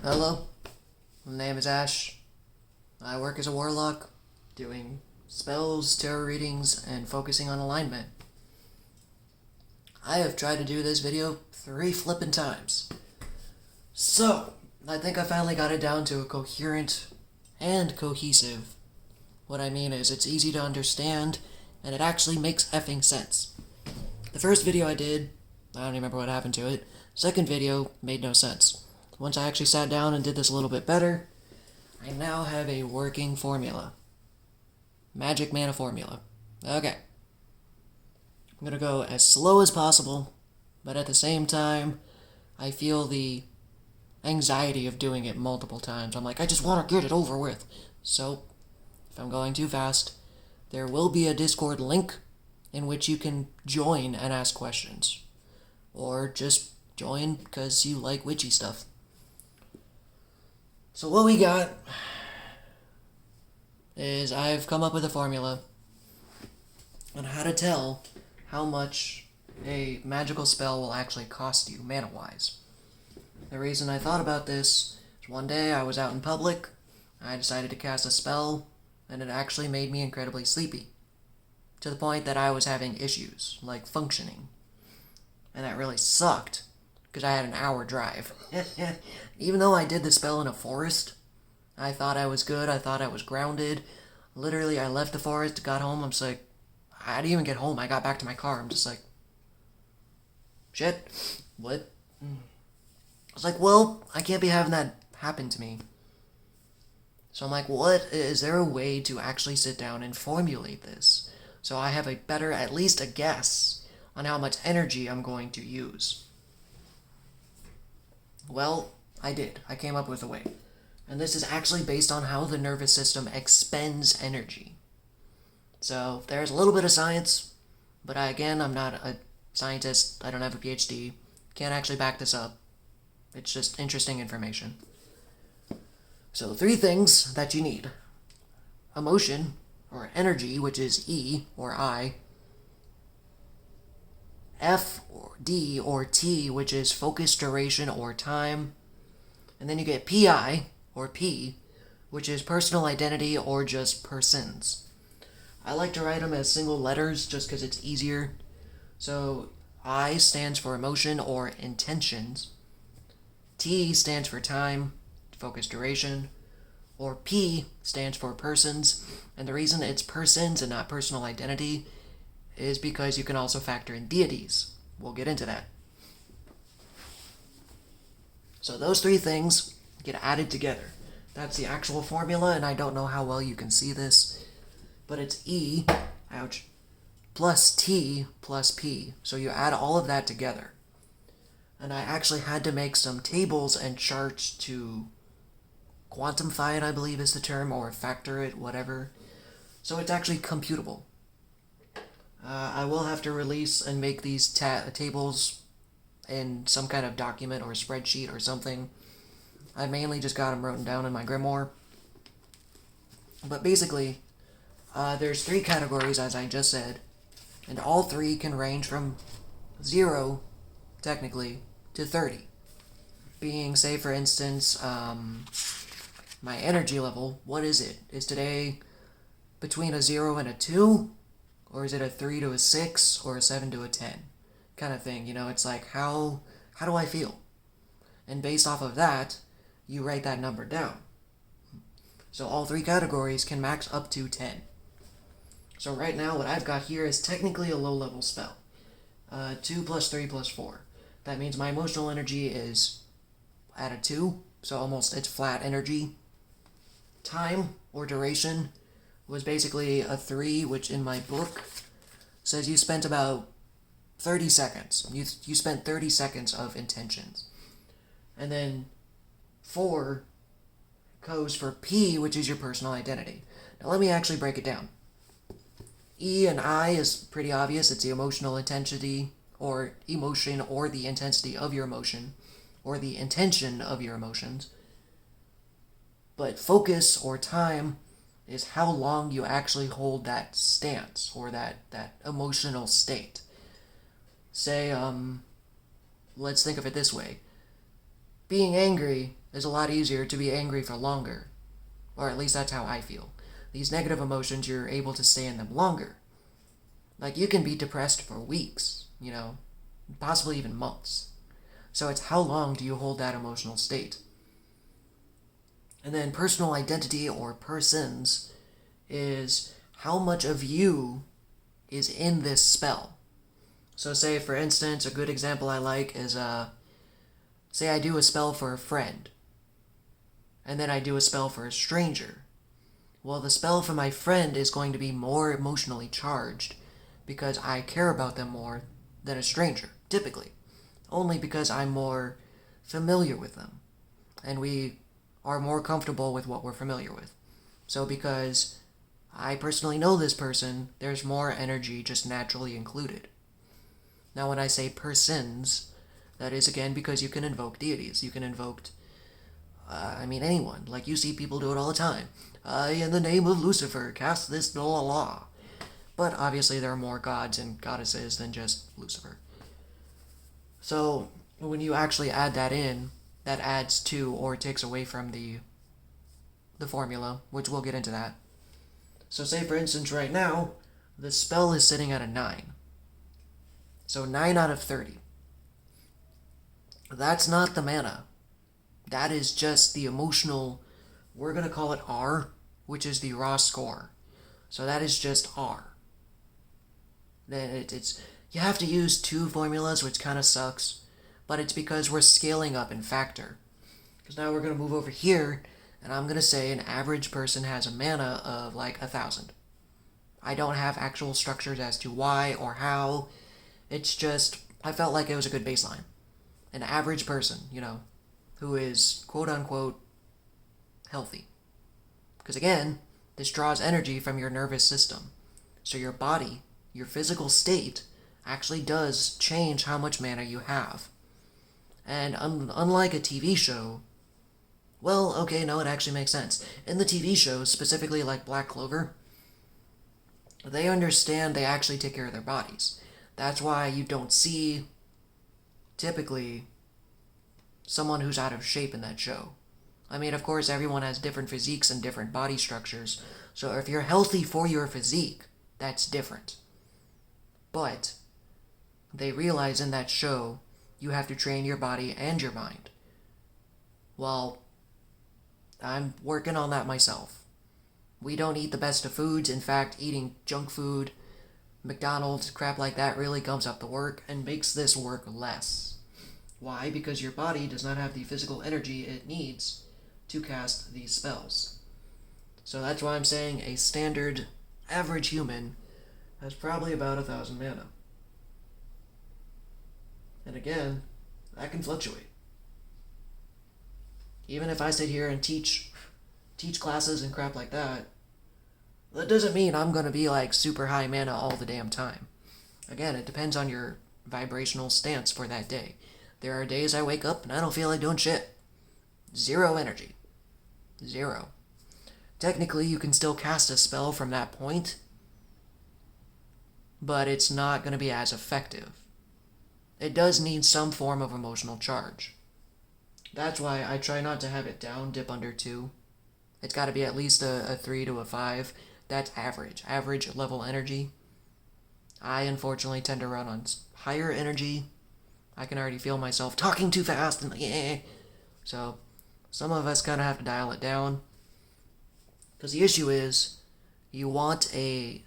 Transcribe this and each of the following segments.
Hello, my name is Ash. I work as a warlock, doing spells, tarot readings, and focusing on alignment. I have tried to do this video 3 flippin' times. So, I think I finally got it down to a coherent and cohesive. What I mean is, it's easy to understand, and it actually makes effing sense. The first video I did, I don't even remember what happened to it. Second video made no sense. Once I actually sat down and did this a little bit better, I now have a working formula. Magic mana formula. Okay. I'm gonna go as slow as possible, but at the same time, I feel the anxiety of doing it multiple times. I'm like, I just want to get it over with. So, if I'm going too fast, there will be a Discord link in which you can join and ask questions. Or just join because you like witchy stuff. So what we got is I've come up with a formula on how to tell how much a magical spell will actually cost you mana-wise. The reason I thought about this is one day I was out in public, I decided to cast a spell, and it actually made me incredibly sleepy. To the point that I was having issues, like functioning. And that really sucked, because I had an hour drive. Even though I did the spell in a forest, I thought I was good, I thought I was grounded. Literally, I left the forest, got home, I'm just like, I didn't even get home, I got back to my car, I'm just like, shit, what? I was like, well, I can't be having that happen to me. So I'm like, is there a way to actually sit down and formulate this? So I have a better, at least a guess, on how much energy I'm going to use. Well, I did. I came up with a way. And this is actually based on how the nervous system expends energy. So there's a little bit of science, but I'm not a scientist. I don't have a PhD. Can't actually back this up. It's just interesting information. So 3 things that you need. Emotion, or energy, which is E, or I. F, or D, or T, which is focus, duration, or time. And then you get PI, or P, which is personal identity, or just persons. I like to write them as single letters just because it's easier. So I stands for emotion or intentions. T stands for time, focus, duration. Or P stands for persons. And the reason it's persons and not personal identity is because you can also factor in deities. We'll get into that. So those 3 things get added together. That's the actual formula, and I don't know how well you can see this, but it's E, ouch, plus T plus P. So you add all of that together. And I actually had to make some tables and charts to quantify it, I believe is the term, or factor it, whatever. So it's actually computable. I will have to release and make these tables in some kind of document or spreadsheet or something. I mainly just got them written down in my grimoire. But basically, there's 3 categories, as I just said, and all 3 can range from 0, technically, to 30. Being, say for instance, my energy level, what is it? Is today between a 0 and a 2? Or is it a 3 to a 6, or a 7 to a 10? Kind of thing, it's like, how do I feel? And based off of that, you write that number down. So all 3 categories can max up to 10. So right now, what I've got here is technically a low-level spell. 2 plus 3 plus 4. That means my emotional energy is at a 2, so it's flat energy. Time, or duration, was basically a 3, which in my book says you spent about 30 seconds. You spent 30 seconds of intentions. And then 4 goes for P, which is your personal identity. Now let me actually break it down. E and I is pretty obvious. It's the emotional intensity, or emotion, or the intensity of your emotion, or the intention of your emotions. But focus, or time, is how long you actually hold that stance, or that emotional state. Say, let's think of it this way. Being angry is a lot easier to be angry for longer. Or at least that's how I feel. These negative emotions, you're able to stay in them longer. Like, you can be depressed for weeks, possibly even months. So it's how long do you hold that emotional state? And then personal identity, or persons, is how much of you is in this spell. So say, for instance, a good example I like is, say I do a spell for a friend, and then I do a spell for a stranger. Well, the spell for my friend is going to be more emotionally charged because I care about them more than a stranger, typically. Only because I'm more familiar with them, and we are more comfortable with what we're familiar with. So because I personally know this person, there's more energy just naturally included. Now when I say persons, that is again because you can invoke deities. You can invoke, anyone. Like, you see people do it all the time. In the name of Lucifer, cast this blah blah blah. But obviously there are more gods and goddesses than just Lucifer. So when you actually add that in, that adds to or takes away from the formula, which we'll get into that. So say, for instance, right now, the spell is sitting at a 9. So 9 out of 30. That's not the mana. That is just the emotional, we're going to call it R, which is the raw score. So that is just R. Then it's you have to use 2 formulas, which kind of sucks, but it's because we're scaling up in factor. Because now we're going to move over here, and I'm going to say an average person has a mana of like 1,000. I don't have actual structures as to why or how. It's just, I felt like it was a good baseline. An average person, who is quote-unquote healthy. Because again, this draws energy from your nervous system. So your body, your physical state, actually does change how much mana you have. And unlike a TV show, well, okay, no, it actually makes sense. In the TV shows, specifically like Black Clover, they understand they actually take care of their bodies. That's why you don't see, typically, someone who's out of shape in that show. I mean, of course, everyone has different physiques and different body structures, so if you're healthy for your physique, that's different. But they realize in that show, you have to train your body and your mind. Well, I'm working on that myself. We don't eat the best of foods. In fact, eating junk food, McDonald's, crap like that really gums up the work and makes this work less. Why? Because your body does not have the physical energy it needs to cast these spells. So that's why I'm saying a standard average human has probably about 1,000 mana. And again, that can fluctuate. Even if I sit here and teach classes and crap like that, that doesn't mean I'm going to be like super high mana all the damn time. Again, it depends on your vibrational stance for that day. There are days I wake up and I don't feel like doing shit. 0 energy. 0. Technically, you can still cast a spell from that point, but it's not going to be as effective. It does need some form of emotional charge. That's why I try not to have it down, dip under 2. It's got to be at least a 3 to a 5. That's average level energy. I unfortunately tend to run on higher energy. I can already feel myself talking too fast and so some of us kind of have to dial it down. Because the issue is, you want a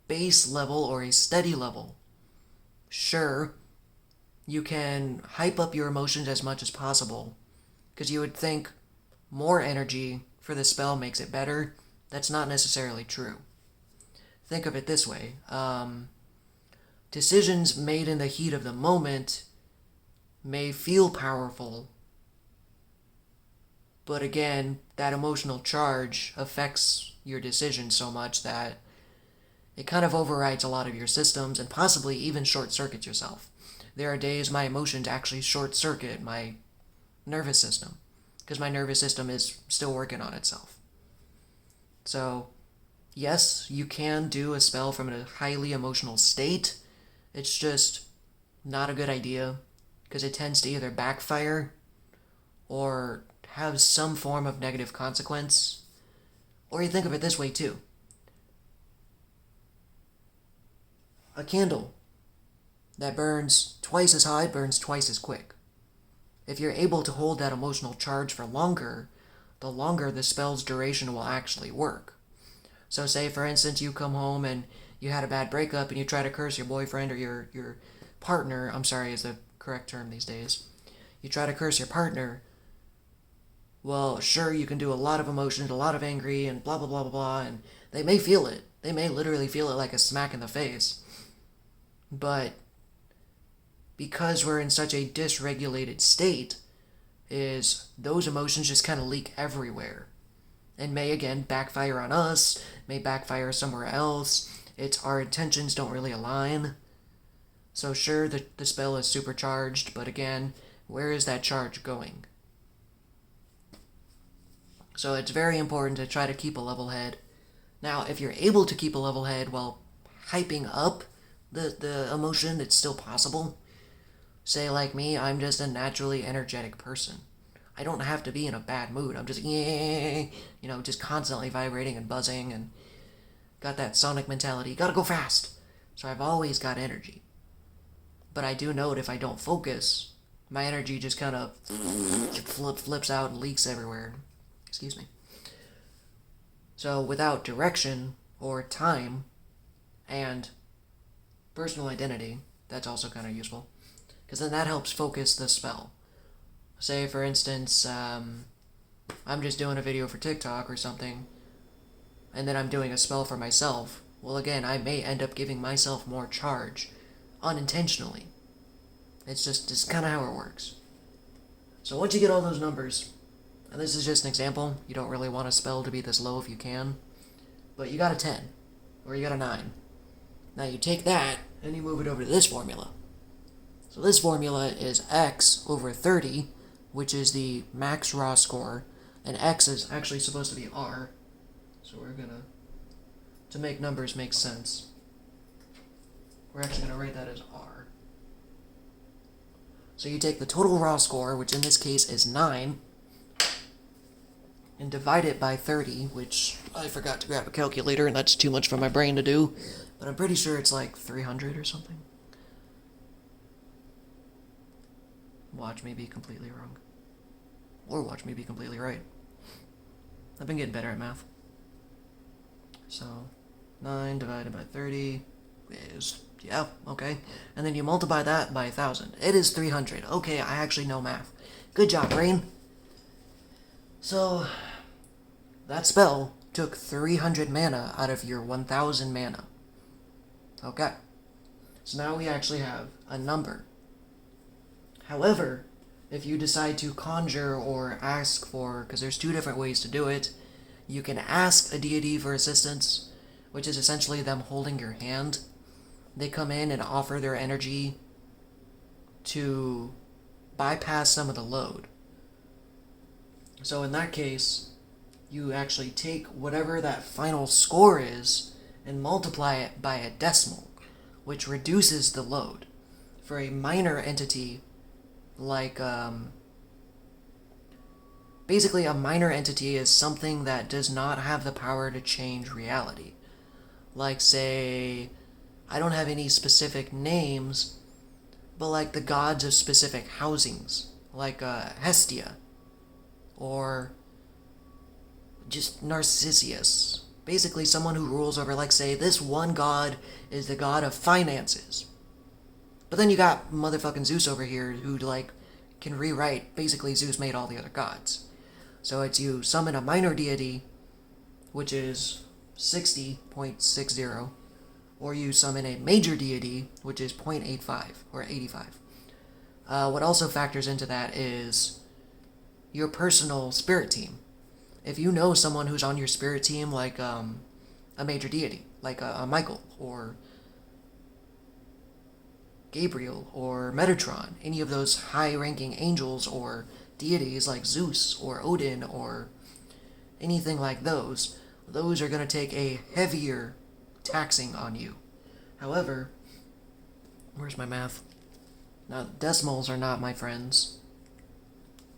base level or a steady level. Sure, you can hype up your emotions as much as possible, because you would think more energy for the spell makes it better. That's not necessarily true. Think of it this way. Decisions made in the heat of the moment may feel powerful, but again, that emotional charge affects your decision so much that it kind of overrides a lot of your systems and possibly even short-circuits yourself. There are days my emotions actually short-circuit my nervous system, because my nervous system is still working on itself. So, yes, you can do a spell from a highly emotional state. It's just not a good idea, because it tends to either backfire or have some form of negative consequence. Or you think of it this way too. A candle that burns twice as hot burns twice as quick. If you're able to hold that emotional charge for longer, the longer the spell's duration will actually work. So say, for instance, you come home and you had a bad breakup and you try to curse your boyfriend or your partner, I'm sorry is the correct term these days. You try to curse your partner. Well, sure, you can do a lot of emotions, a lot of angry, and blah, blah, blah, blah, blah, and they may feel it. They may literally feel it like a smack in the face. But because we're in such a dysregulated state, is those emotions just kind of leak everywhere. And may, again, backfire on us, may backfire somewhere else. It's our intentions don't really align. So sure, the spell is supercharged, but again, where is that charge going? So it's very important to try to keep a level head. Now, if you're able to keep a level head while hyping up the emotion, it's still possible. Say, like me, I'm just a naturally energetic person. I don't have to be in a bad mood. I'm just, just constantly vibrating and buzzing and got that Sonic mentality. Gotta go fast. So I've always got energy. But I do note if I don't focus, my energy just kind of flips out and leaks everywhere. Excuse me. So without direction or time and personal identity, that's also kind of useful. Because then that helps focus the spell. Say, for instance, I'm just doing a video for TikTok or something, and then I'm doing a spell for myself. Well, again, I may end up giving myself more charge, unintentionally. It's kind of how it works. So once you get all those numbers, and this is just an example, you don't really want a spell to be this low if you can, but you got a 10, or you got a 9. Now you take that, and you move it over to this formula. So this formula is x over 30, which is the max raw score, and x is actually supposed to be r. So we're gonna, to make numbers make sense, we're actually gonna write that as r. So you take the total raw score, which in this case is 9, and divide it by 30, which I forgot to grab a calculator, and that's too much for my brain to do, but I'm pretty sure it's like 300 or something. Watch me be completely wrong. Or watch me be completely right. I've been getting better at math. So, 9 divided by 30 is, yeah, okay. And then you multiply that by 1,000. It is 300. Okay, I actually know math. Good job, brain. So, that spell took 300 mana out of your 1,000 mana. Okay. So now we actually have a number. However, if you decide to conjure or ask for, because there's two different ways to do it, you can ask a deity for assistance, which is essentially them holding your hand. They come in and offer their energy to bypass some of the load. So in that case, you actually take whatever that final score is and multiply it by a decimal, which reduces the load. For a minor entity, like, basically a minor entity is something that does not have the power to change reality. Like, say, I don't have any specific names, but like the gods of specific housings, like Hestia, or just Narcissus. Basically someone who rules over, like, say, this one god is the god of finances. But then you got motherfucking Zeus over here who, like, can rewrite. Basically, Zeus made all the other gods. So it's you summon a minor deity, which is 60.60, or you summon a major deity, which is 0.85, or 85. What also factors into that is your personal spirit team. If you know someone who's on your spirit team, like a major deity, like a Michael, or Gabriel, or Metatron, any of those high-ranking angels or deities like Zeus or Odin or anything like those are going to take a heavier taxing on you. However, where's my math? Now, decimals are not my friends.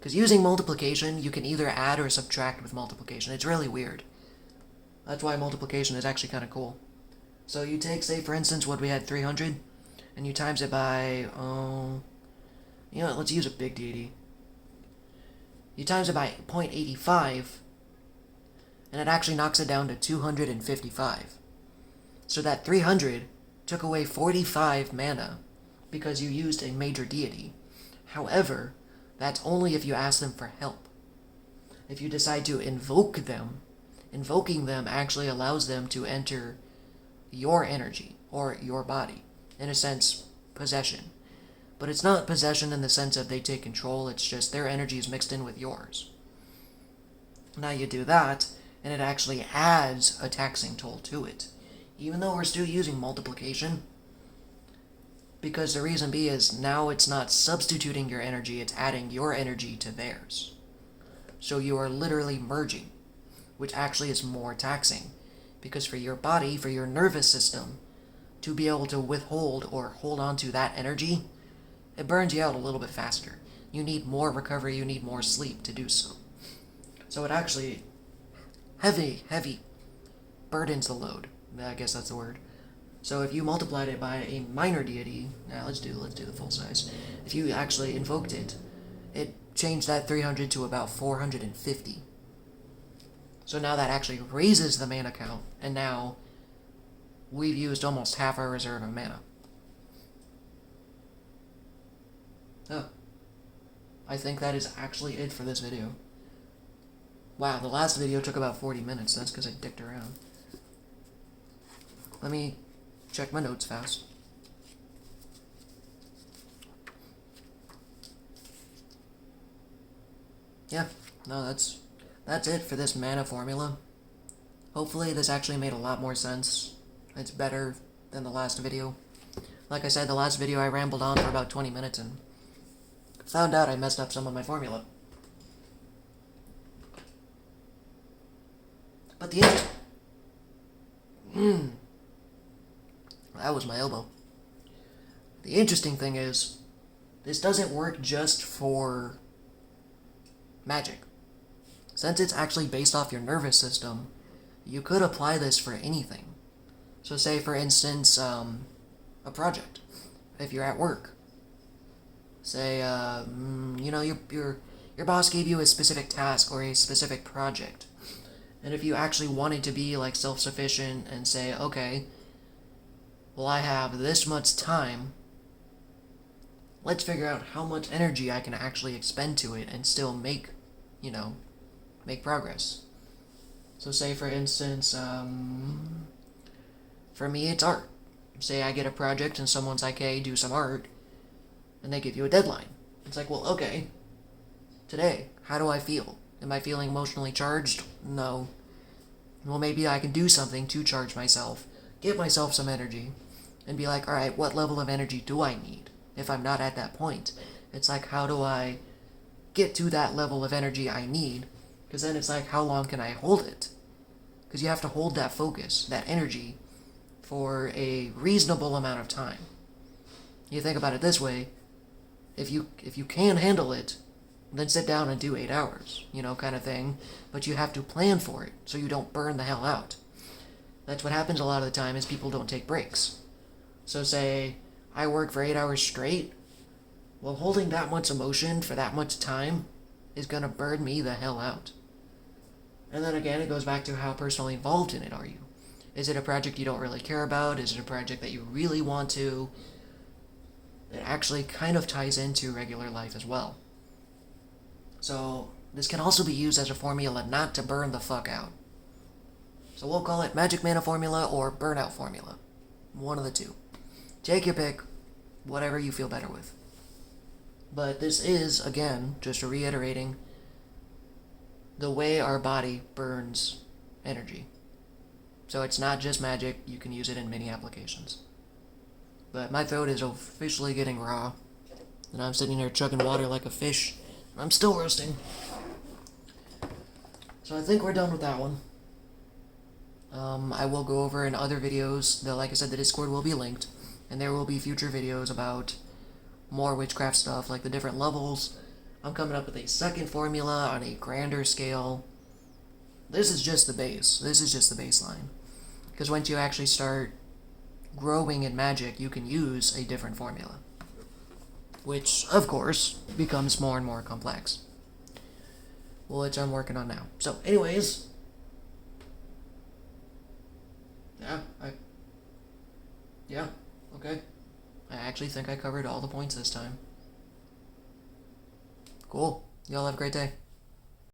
Because using multiplication, you can either add or subtract with multiplication. It's really weird. That's why multiplication is actually kind of cool. So you take, say, for instance, what we had, 300, and you times it by, you know what, let's use a big deity. You times it by 0.85, and it actually knocks it down to 255. So that 300 took away 45 mana because you used a major deity. However, that's only if you ask them for help. If you decide to invoke them, invoking them actually allows them to enter your energy, or your body. In a sense, possession. But it's not possession in the sense of they take control, it's just their energy is mixed in with yours. Now you do that, and it actually adds a taxing toll to it. Even though we're still using multiplication, because the reason being is now it's not substituting your energy, it's adding your energy to theirs. So you are literally merging, which actually is more taxing. Because for your body, for your nervous system, to be able to withhold or hold on to that energy, it burns you out a little bit faster. You need more recovery, you need more sleep to do so. So it actually heavy burdens the load. I guess that's the word. So if you multiplied it by a minor deity, now let's do the full size. If you actually invoked it, it changed that 300 to about 450. So now that actually raises the mana count, and now we've used almost half our reserve of mana. Oh. I think that is actually it for this video. Wow, the last video took about 40 minutes. That's because I dicked around. Let me check my notes fast. Yeah, no, that's it for this mana formula. Hopefully this actually made a lot more sense. It's better than the last video. Like I said, the last video I rambled on for about 20 minutes and found out I messed up some of my formula. But the that was my elbow. The interesting thing is, this doesn't work just for magic. Since it's actually based off your nervous system, you could apply this for anything. So say, for instance, a project. If you're at work. Say, you know, your boss gave you a specific task or a specific project. And if you actually wanted to be, like, self-sufficient and say, okay, well, I have this much time, let's figure out how much energy I can actually expend to it and still make, you know, make progress. So say, for instance, for me, it's art. Say I get a project and someone's like, hey, do some art, and they give you a deadline. It's like, well, okay, today, how do I feel? Am I feeling emotionally charged? No. Well, maybe I can do something to charge myself, give myself some energy, and be like, alright, what level of energy do I need if I'm not at that point? It's like, how do I get to that level of energy I need? Because then it's like, how long can I hold it? Because you have to hold that focus, that energy, for a reasonable amount of time. You think about it this way, if you can handle it, then sit down and do 8 hours, you know, kind of thing. But you have to plan for it, so you don't burn the hell out. That's what happens a lot of the time, is people don't take breaks. So say, I work for 8 hours straight, well, holding that much emotion for that much time is gonna burn me the hell out. And then again, it goes back to how personally involved in it are you. Is it a project you don't really care about? Is it a project that you really want to? It actually kind of ties into regular life as well. So, this can also be used as a formula not to burn the fuck out. So we'll call it Magic Mana Formula or Burnout Formula. One of the two. Take your pick, whatever you feel better with. But this is, again, just reiterating, the way our body burns energy. So it's not just magic, you can use it in many applications. But my throat is officially getting raw, and I'm sitting there chugging water like a fish. I'm still roasting. So I think we're done with that one. I will go over in other videos, though, like I said, the Discord will be linked, and there will be future videos about more witchcraft stuff, like the different levels, I'm coming up with a second formula on a grander scale. This is just the base. This is just the baseline. Because once you actually start growing in magic, you can use a different formula. Which, of course, becomes more and more complex. Which I'm working on now. So, anyways. Yeah, okay. I actually think I covered all the points this time. Cool. Y'all have a great day.